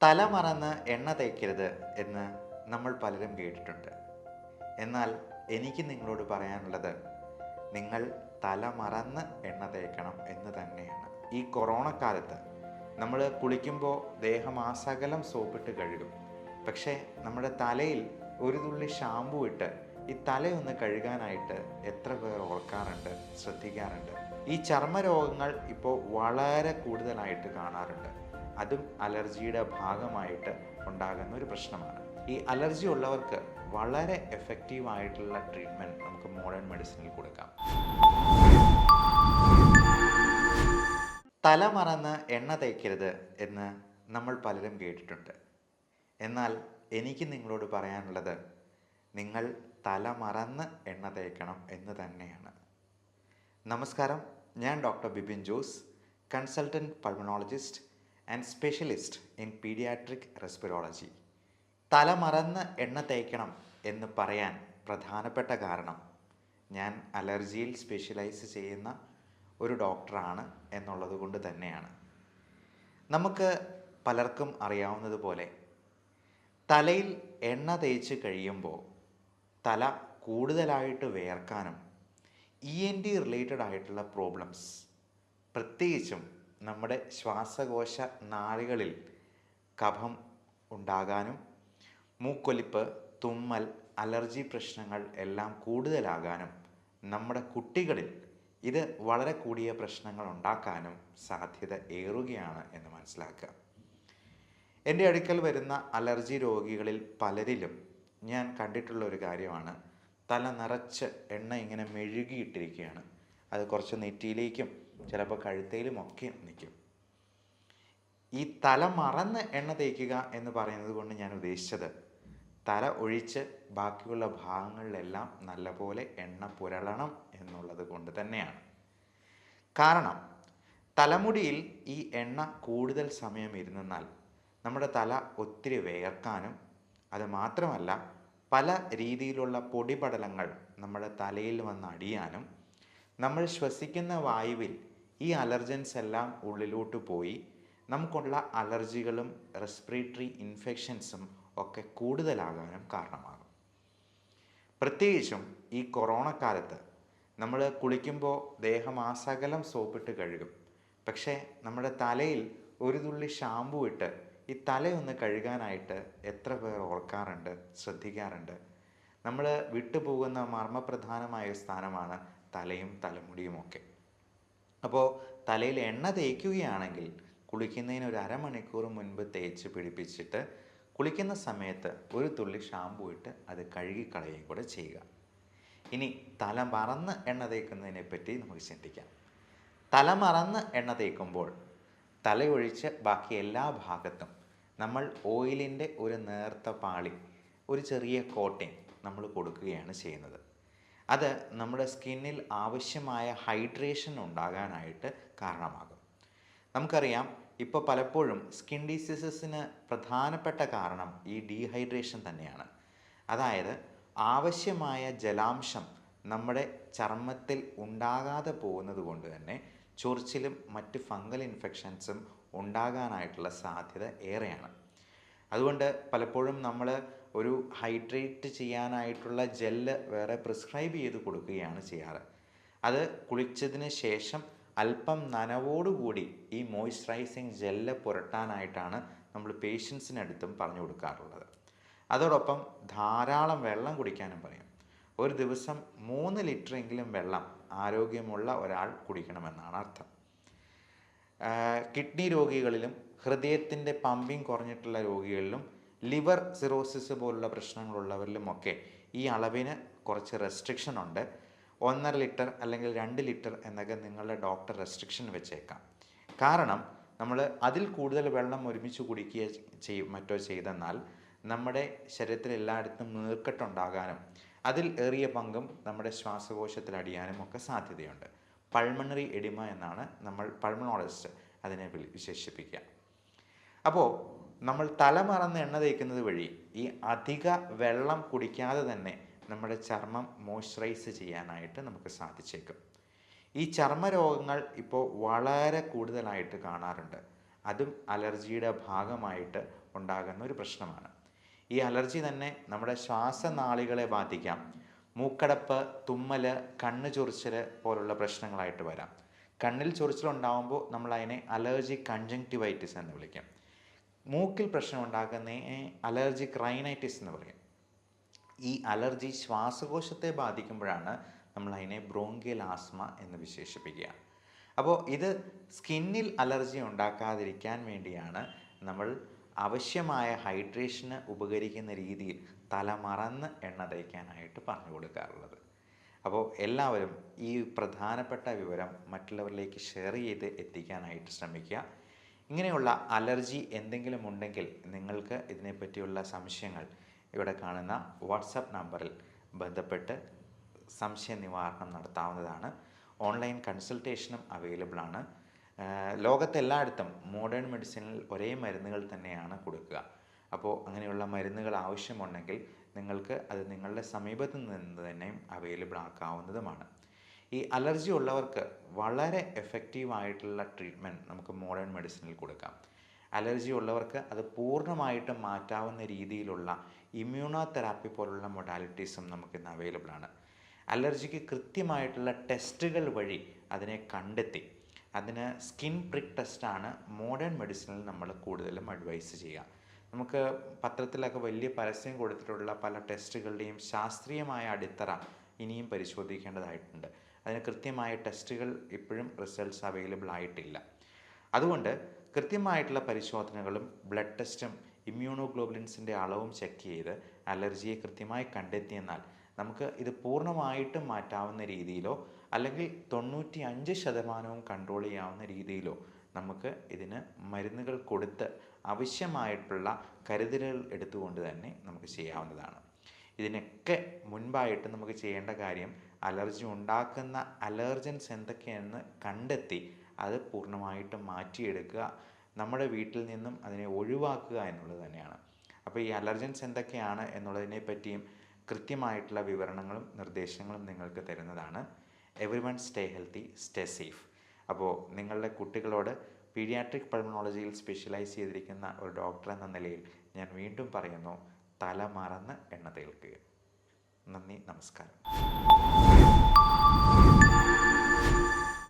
തല മറന്ന് എണ്ണ തേക്കരുത് എന്ന് നമ്മൾ പലരും കേട്ടിട്ടുണ്ട്. എന്നാൽ എനിക്ക് നിങ്ങളോട് പറയാനുള്ളത്, നിങ്ങൾ തല മറന്ന് എണ്ണ തേക്കണം എന്ന് തന്നെയാണ്. ഈ കൊറോണ കാലത്ത് നമ്മൾ കുളിക്കുമ്പോൾ ദേഹമാസകലം സോപ്പിട്ട് കഴുകും. പക്ഷേ നമ്മുടെ തലയിൽ ഒരു തുള്ളി ഷാമ്പു ഇട്ട് ഈ തലയൊന്ന് കഴുകാനായിട്ട് എത്ര പേർ ഓർക്കാറുണ്ട്, ശ്രദ്ധിക്കാറുണ്ട്? ഈ ചർമ്മരോഗങ്ങൾ ഇപ്പോൾ വളരെ കൂടുതലായിട്ട് കാണാറുണ്ട്. അതും അലർജിയുടെ ഭാഗമായിട്ട് ഉണ്ടാകുന്ന ഒരു പ്രശ്നമാണ്. ഈ അലർജി ഉള്ളവർക്ക് വളരെ എഫക്റ്റീവായിട്ടുള്ള ട്രീറ്റ്മെൻറ്റ് നമുക്ക് മോഡേൺ മെഡിസിനിൽ കൊടുക്കാം. തല മറന്ന് എണ്ണ തേക്കരുത് എന്ന് നമ്മൾ പലരും കേട്ടിട്ടുണ്ട്. എന്നാൽ എനിക്ക് നിങ്ങളോട് പറയാനുള്ളത്, നിങ്ങൾ തല മറന്ന് എണ്ണ തേക്കണം എന്ന് തന്നെയാണ്. നമസ്കാരം, ഞാൻ doctor Bipin Jose, consultant pulmonologist and specialist in paediatric റെസ്പിറോളജി. തല മറന്ന് എണ്ണ തേക്കണം എന്ന് പറയാൻ പ്രധാനപ്പെട്ട കാരണം, ഞാൻ അലർജിയിൽ സ്പെഷ്യലൈസ് ചെയ്യുന്ന ഒരു ഡോക്ടറാണ് എന്നുള്ളത് കൊണ്ട് തന്നെയാണ്. നമുക്ക് പലർക്കും അറിയാവുന്നതുപോലെ തലയിൽ എണ്ണ തേച്ച് കഴിയുമ്പോൾ തല കൂടുതലായിട്ട് വേർക്കാനും ENT റിലേറ്റഡ് ആയിട്ടുള്ള പ്രോബ്ലംസ്, പ്രത്യേകിച്ചും നമ്മുടെ ശ്വാസകോശ നാളികളിൽ കഫം ഉണ്ടാകാനും മൂക്കൊലിപ്പ്, തുമ്മൽ, അലർജി പ്രശ്നങ്ങൾ എല്ലാം കൂടുതലാകാനും നമ്മുടെ കുട്ടികളിൽ ഇത് വളരെ കൂടിയ പ്രശ്നങ്ങൾ ഉണ്ടാക്കാനും സാധ്യത ഏറുകയാണ് എന്ന് മനസ്സിലാക്കുക. എൻ്റെ അടുക്കൽ വരുന്ന അലർജി രോഗികളിൽ പലരിലും ഞാൻ കണ്ടിട്ടുള്ള ഒരു കാര്യമാണ്, തല നിറച്ച് എണ്ണ ഇങ്ങനെ മെഴുകിയിട്ടിരിക്കുകയാണ്. അത് കുറച്ച് നെറ്റിയിലേക്കും ചിലപ്പോൾ കഴുത്തയിലും ഒക്കെ നിൽക്കും. ഈ തല മറന്ന് എണ്ണ തേക്കുക എന്ന് പറയുന്നത് കൊണ്ട് ഞാൻ ഉദ്ദേശിച്ചത്, തല ഒഴിച്ച് ബാക്കിയുള്ള ഭാഗങ്ങളിലെല്ലാം നല്ലപോലെ എണ്ണ പുരളണം എന്നുള്ളത് കൊണ്ട് തന്നെയാണ്. കാരണം തലമുടിയിൽ ഈ എണ്ണ കൂടുതൽ സമയം ഇരുന്നാൽ നമ്മുടെ തല ഒത്തിരി വേർക്കാനും, അത് മാത്രമല്ല പല രീതിയിലുള്ള പൊടിപടലങ്ങൾ നമ്മുടെ തലയിൽ വന്ന് അടിയാനും, നമ്മൾ ശ്വസിക്കുന്ന വായുവിൽ ഈ അലർജൻസ് എല്ലാം ഉള്ളിലോട്ട് പോയി നമുക്കുള്ള അലർജികളും റെസ്പിറേറ്ററി ഇൻഫെക്ഷൻസും ഒക്കെ കൂടുതലാകാനും കാരണമാകും. പ്രത്യേകിച്ചും ഈ കൊറോണ കാലത്ത് നമ്മൾ കുളിക്കുമ്പോൾ ദേഹമാസകലം സോപ്പിട്ട് കഴുകും. പക്ഷേ നമ്മുടെ തലയിൽ ഒരു തുള്ളി ഷാമ്പു ഇട്ട് ഈ തലയൊന്ന് കഴുകാനായിട്ട് എത്ര പേർ ഓർക്കാറുണ്ട്, ശ്രദ്ധിക്കാറുണ്ട്? നമ്മൾ വിട്ടുപോകുന്ന മർമ്മപ്രധാനമായ സ്ഥാനമാണ് തലയും തലമുടിയുമൊക്കെ. അപ്പോൾ തലയിൽ എണ്ണ തേക്കുകയാണെങ്കിൽ കുളിക്കുന്നതിന് ഒരു അരമണിക്കൂർ മുൻപ് തേച്ച് പിടിപ്പിച്ചിട്ട് കുളിക്കുന്ന സമയത്ത് ഒരു തുള്ളി ഷാമ്പു ഇട്ട് അത് കഴുകിക്കളയുകയും കൂടെ ചെയ്യുക. ഇനി തല മറന്ന് എണ്ണ തേക്കുന്നതിനെ പറ്റി നമുക്ക് ചിന്തിക്കാം. തല മറന്ന് എണ്ണ തേക്കുമ്പോൾ തലയൊഴിച്ച് ബാക്കി എല്ലാ ഭാഗത്തും നമ്മൾ ഓയിലിൻ്റെ ഒരു നേർത്ത പാളി, ഒരു ചെറിയ കോട്ടിങ് നമ്മൾ കൊടുക്കുകയാണ് ചെയ്യുന്നത്. അത് നമ്മുടെ സ്കിന്നിൽ ആവശ്യമായ ഹൈഡ്രേഷൻ ഉണ്ടാകാനായിട്ട് കാരണമാകും. നമുക്കറിയാം, ഇപ്പോൾ പലപ്പോഴും സ്കിൻ ഡിസീസസിന് പ്രധാനപ്പെട്ട കാരണം ഈ ഡീഹൈഡ്രേഷൻ തന്നെയാണ്. അതായത് ആവശ്യമായ ജലാംശം നമ്മുടെ ചർമ്മത്തിൽ ഉണ്ടാകാതെ പോകുന്നത് കൊണ്ട് തന്നെ ചൊറിച്ചിലും മറ്റ് ഫംഗൽ ഇൻഫെക്ഷൻസും ഉണ്ടാകാനായിട്ടുള്ള സാധ്യത ഏറെയാണ്. അതുകൊണ്ട് പലപ്പോഴും നമ്മൾ ഒരു ഹൈഡ്രേറ്റ് ചെയ്യാനായിട്ടുള്ള ജെല്ല് വേറെ പ്രിസ്ക്രൈബ് ചെയ്ത് കൊടുക്കുകയാണ് ചെയ്യാറ്. അത് കുളിച്ചതിന് ശേഷം അല്പം നനവോടുകൂടി ഈ മോയ്സ്ചറൈസിങ് ജെല്ല് പുരട്ടാനായിട്ടാണ് നമ്മൾ പേഷ്യൻസിനടുത്തും പറഞ്ഞു കൊടുക്കാറുള്ളത്. അതോടൊപ്പം ധാരാളം വെള്ളം കുടിക്കാനും പറയും. ഒരു ദിവസം 3 ലിറ്ററെങ്കിലും വെള്ളം ആരോഗ്യമുള്ള ഒരാൾ കുടിക്കണമെന്നാണ് അർത്ഥം. കിഡ്നി രോഗികളിലും ഹൃദയത്തിൻ്റെ പമ്പിങ് കുറഞ്ഞിട്ടുള്ള രോഗികളിലും ലിവർ സിറോസിസ് പോലുള്ള പ്രശ്നങ്ങളുള്ളവരിലുമൊക്കെ ഈ അളവിന് കുറച്ച് റെസ്ട്രിക്ഷൻ ഉണ്ട്. 1.5 ലിറ്റർ അല്ലെങ്കിൽ 2 ലിറ്റർ എന്നൊക്കെ നിങ്ങളുടെ ഡോക്ടർ റെസ്ട്രിക്ഷൻ വെച്ചേക്കാം. കാരണം നമ്മൾ അതിൽ കൂടുതൽ വെള്ളം ഒരുമിച്ച് കുടിക്കുക മറ്റോ ചെയ്തെന്നാൽ നമ്മുടെ ശരീരത്തിൽ എല്ലായിടത്തും നീർക്കെട്ടുണ്ടാകാനും അതിൽ ഏറിയ പങ്കും നമ്മുടെ ശ്വാസകോശത്തിൽ അടിയാനും ഒക്കെ സാധ്യതയുണ്ട്. പൾമണറി എഡിമ എന്നാണ് നമ്മൾ പൾമണോളജിസ്റ്റ് അതിനെ വിശേഷിപ്പിക്കുക. അപ്പോൾ നമ്മൾ തല മറന്ന് എണ്ണ തേക്കുന്നത് വഴി ഈ അധിക വെള്ളം കുടിക്കാതെ തന്നെ നമ്മുടെ ചർമ്മം മോയ്സ്ചറൈസ് ചെയ്യാനായിട്ട് നമുക്ക് സാധിച്ചേക്കും. ഈ ചർമ്മരോഗങ്ങൾ ഇപ്പോൾ വളരെ കൂടുതലായിട്ട് കാണാറുണ്ട്. അതും അലർജിയുടെ ഭാഗമായിട്ട് ഉണ്ടാകുന്ന ഒരു പ്രശ്നമാണ്. ഈ അലർജി തന്നെ നമ്മുടെ ശ്വാസനാളികളെ ബാധിക്കാം. മൂക്കടപ്പ്, തുമ്മൽ, കണ്ണ് ചൊറിച്ചൽ പോലുള്ള പ്രശ്നങ്ങളായിട്ട് വരാം. കണ്ണിൽ ചൊറിച്ചിലുണ്ടാകുമ്പോൾ നമ്മൾ അതിനെ അലർജിക് കൺജങ്ക്റ്റിവൈറ്റിസ് എന്ന് വിളിക്കും. മൂക്കിൽ പ്രശ്നം ഉണ്ടാക്കുന്നതിനെ അലർജിക് റൈനൈറ്റിസ് എന്ന് പറയും. ഈ അലർജി ശ്വാസകോശത്തെ ബാധിക്കുമ്പോഴാണ് നമ്മൾ അതിനെ ബ്രോങ്കിയൽ ആസ്മ എന്ന് വിശേഷിപ്പിക്കുക. അപ്പോൾ ഇത് സ്കിന്നിൽ അലർജി ഉണ്ടാക്കാതിരിക്കാൻ വേണ്ടിയാണ് നമ്മൾ ആവശ്യമായ ഹൈഡ്രേഷന് ഉപകരിക്കുന്ന രീതിയിൽ തലമറന്ന് എണ്ണ തേക്കാനായിട്ട് പറഞ്ഞു കൊടുക്കാറുള്ളത്. അപ്പോൾ എല്ലാവരും ഈ പ്രധാനപ്പെട്ട വിവരം മറ്റുള്ളവരിലേക്ക് ഷെയർ ചെയ്ത് എത്തിക്കാനായിട്ട് ശ്രമിക്കുക. ഇങ്ങനെയുള്ള അലർജി എന്തെങ്കിലും ഉണ്ടെങ്കിൽ നിങ്ങൾക്ക് ഇതിനെപ്പറ്റിയുള്ള സംശയങ്ങൾ ഇവിടെ കാണുന്ന വാട്സപ്പ് നമ്പറിൽ ബന്ധപ്പെട്ട് സംശയ നിവാരണം നടത്താവുന്നതാണ്. ഓൺലൈൻ കൺസൾട്ടേഷനും അവൈലബിൾ ആണ്. ലോകത്തെല്ലായിടത്തും മോഡേൺ മെഡിസിനിൽ ഒരേ മരുന്നുകൾ തന്നെയാണ് കൊടുക്കുക. അപ്പോൾ അങ്ങനെയുള്ള മരുന്നുകൾ ആവശ്യമുണ്ടെങ്കിൽ നിങ്ങൾക്ക് അത് നിങ്ങളുടെ സമീപത്ത് നിന്ന് തന്നെ അവൈലബിൾ ആക്കാവുന്നതുമാണ്. ഈ അലർജി ഉള്ളവർക്ക് വളരെ എഫക്റ്റീവായിട്ടുള്ള ട്രീറ്റ്മെൻറ്റ് നമുക്ക് മോഡേൺ മെഡിസിനിൽ കൊടുക്കാം. അലർജി ഉള്ളവർക്ക് അത് പൂർണ്ണമായിട്ടും മാറ്റാവുന്ന രീതിയിലുള്ള ഇമ്മ്യൂണോ തെറാപ്പി പോലുള്ള മൊഡാലിറ്റീസും നമുക്കിന്ന് അവൈലബിൾ ആണ്. അലർജിക്ക് കൃത്യമായിട്ടുള്ള ടെസ്റ്റുകൾ വഴി അതിനെ കണ്ടെത്തി അതിന് സ്കിൻ പ്രിക്ക് ടെസ്റ്റാണ് മോഡേൺ മെഡിസിനിൽ നമ്മൾ കൂടുതലും അഡ്വൈസ് ചെയ്യുക. നമുക്ക് പത്രത്തിലൊക്കെ വലിയ പരസ്യം കൊടുത്തിട്ടുള്ള പല ടെസ്റ്റുകളുടെയും ശാസ്ത്രീയമായ അടിത്തറ ഇനിയും പരിശോധിക്കേണ്ടതായിട്ടുണ്ട്. അതിന് കൃത്യമായ ടെസ്റ്റുകൾ ഇപ്പോഴും റിസൾട്ട്സ് അവൈലബിൾ ആയിട്ടില്ല. അതുകൊണ്ട് കൃത്യമായിട്ടുള്ള പരിശോധനകളും ബ്ലഡ് ടെസ്റ്റും ഇമ്മ്യൂണോഗ്ലോബുലിൻസിൻ്റെ അളവും ചെക്ക് ചെയ്ത് അലർജിയെ കൃത്യമായി കണ്ടെത്തിയെന്നാൽ നമുക്ക് ഇത് പൂർണ്ണമായിട്ടും മാറ്റാവുന്ന രീതിയിലോ അല്ലെങ്കിൽ 95% കൺട്രോൾ ചെയ്യാവുന്ന രീതിയിലോ നമുക്ക് ഇതിന് മരുന്നുകൾ കൊടുത്ത് ആവശ്യമായിട്ടുള്ള കരുതലുകൾ എടുത്തുകൊണ്ട് തന്നെ നമുക്ക് ചെയ്യാവുന്നതാണ്. ഇതിനൊക്കെ മുൻപായിട്ട് നമുക്ക് ചെയ്യേണ്ട കാര്യം അലർജി ഉണ്ടാക്കുന്ന അലർജൻസ് എന്തൊക്കെയെന്ന് കണ്ടെത്തി അത് പൂർണ്ണമായിട്ടും മാറ്റിയെടുക്കുക, നമ്മുടെ വീട്ടിൽ നിന്നും അതിനെ ഒഴിവാക്കുക എന്നുള്ളത് തന്നെയാണ്. അപ്പോൾ ഈ അലർജൻസ് എന്തൊക്കെയാണ് എന്നുള്ളതിനെ പറ്റിയും കൃത്യമായിട്ടുള്ള വിവരണങ്ങളും നിർദ്ദേശങ്ങളും നിങ്ങൾക്ക് തരുന്നതാണ്. Everyone stay healthy, stay safe. അപ്പോൾ നിങ്ങളുടെ കുട്ടികളോട് പീഡിയാട്രിക് പൾമണോളജിയിൽ സ്പെഷ്യലൈസ് ചെയ്തിരിക്കുന്ന ഒരു ഡോക്ടർ എന്ന നിലയിൽ ഞാൻ വീണ്ടും പറയുന്നു, തല മറന്ന് എണ്ണ തേൽക്കുക. നന്ദി, നമസ്കാരം.